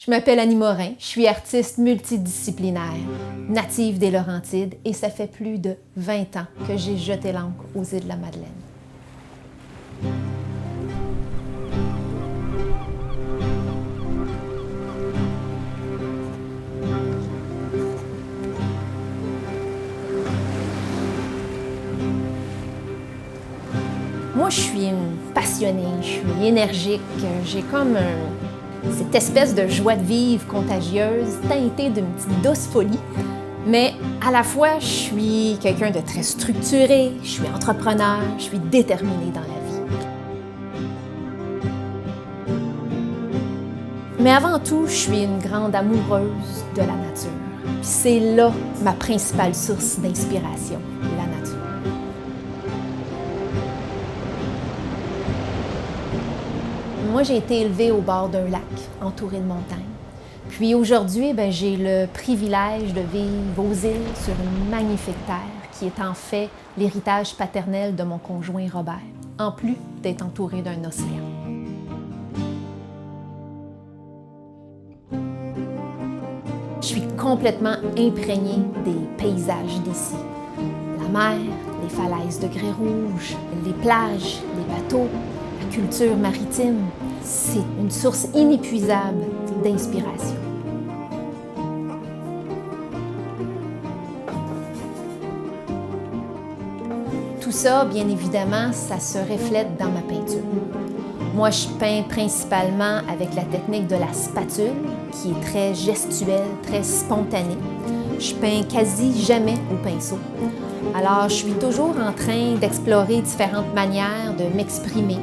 Je m'appelle Annie Morin, je suis artiste multidisciplinaire, native des Laurentides et ça fait plus de 20 ans que j'ai jeté l'ancre aux îles de la Madeleine. Moi, je suis une passionnée, je suis énergique, j'ai comme cette espèce de joie de vivre contagieuse, teintée d'une petite douce folie. Mais à la fois, je suis quelqu'un de très structuré, je suis entrepreneur, je suis déterminée dans la vie. Mais avant tout, je suis une grande amoureuse de la nature. Puis c'est là ma principale source d'inspiration, la nature. Moi, j'ai été élevée au bord d'un lac, entouré de montagnes. Puis aujourd'hui, j'ai le privilège de vivre aux îles sur une magnifique terre qui est en fait l'héritage paternel de mon conjoint Robert, en plus d'être entourée d'un océan. Je suis complètement imprégnée des paysages d'ici. La mer, les falaises de grès rouge, les plages, les bateaux, la culture maritime. C'est une source inépuisable d'inspiration. Tout ça, bien évidemment, ça se reflète dans ma peinture. Moi, je peins principalement avec la technique de la spatule, qui est très gestuelle, très spontanée. Je peins quasi jamais au pinceau. Alors, je suis toujours en train d'explorer différentes manières de m'exprimer.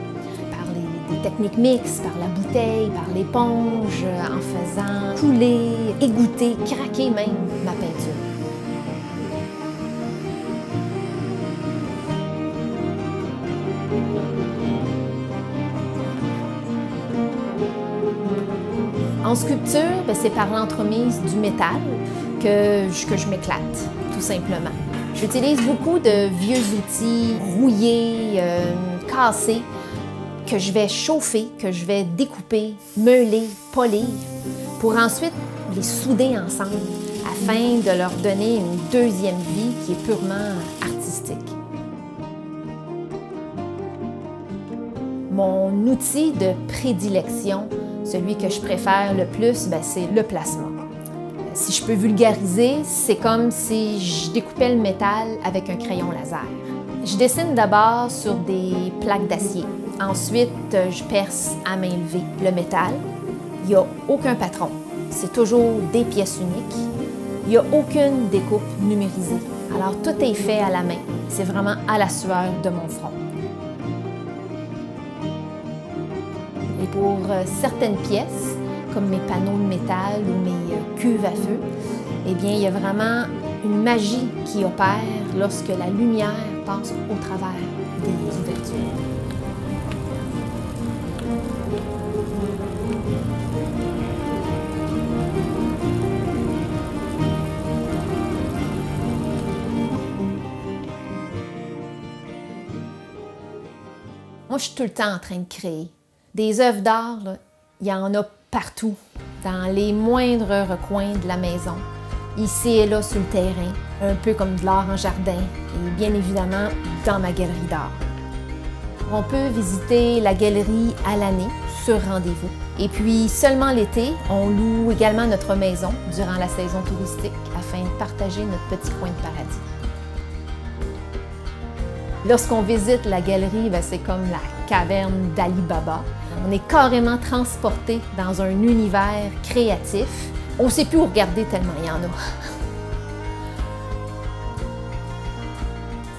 Des techniques mixtes, par la bouteille, par l'éponge, en faisant couler, égoutter, craquer même ma peinture. En sculpture, c'est par l'entremise du métal que je m'éclate, tout simplement. J'utilise beaucoup de vieux outils rouillés, cassés, que je vais chauffer, que je vais découper, meuler, polir, pour ensuite les souder ensemble afin de leur donner une deuxième vie qui est purement artistique. Mon outil de prédilection, celui que je préfère le plus, c'est le plasma. Si je peux vulgariser, c'est comme si je découpais le métal avec un crayon laser. Je dessine d'abord sur des plaques d'acier. Ensuite, je perce à main levée le métal. Il n'y a aucun patron. C'est toujours des pièces uniques. Il n'y a aucune découpe numérisée. Alors, tout est fait à la main. C'est vraiment à la sueur de mon front. Et pour certaines pièces, comme mes panneaux de métal ou mes cuves à feu, eh bien, il y a vraiment une magie qui opère lorsque la lumière passe au travers des ouvertures. Moi, je suis tout le temps en train de créer. Des œuvres d'art, il y en a partout, dans les moindres recoins de la maison, ici et là sur le terrain, un peu comme de l'art en jardin et bien évidemment dans ma galerie d'art. On peut visiter la galerie à l'année sur rendez-vous. Et puis seulement l'été, on loue également notre maison durant la saison touristique afin de partager notre petit coin de paradis. Lorsqu'on visite la galerie, c'est comme la caverne d'Ali Baba. On est carrément transporté dans un univers créatif. On ne sait plus où regarder tellement il y en a.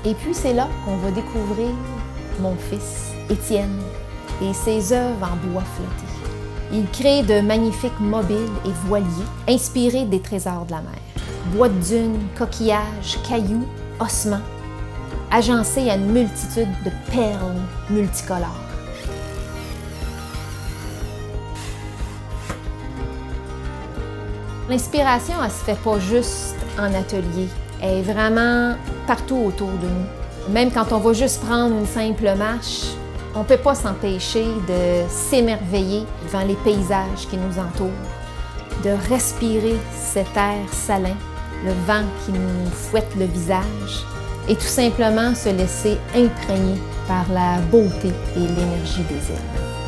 Et puis c'est là qu'on va découvrir mon fils, Étienne, et ses œuvres en bois flotté. Il crée de magnifiques mobiles et voiliers inspirés des trésors de la mer. Bois de dunes, coquillages, cailloux, ossements, agencés à une multitude de perles multicolores. L'inspiration, elle se fait pas juste en atelier. Elle est vraiment partout autour de nous. Même quand on va juste prendre une simple marche, on ne peut pas s'empêcher de s'émerveiller devant les paysages qui nous entourent. de respirer cet air salin, le vent qui nous fouette le visage, et tout simplement se laisser imprégner par la beauté et l'énergie des îles.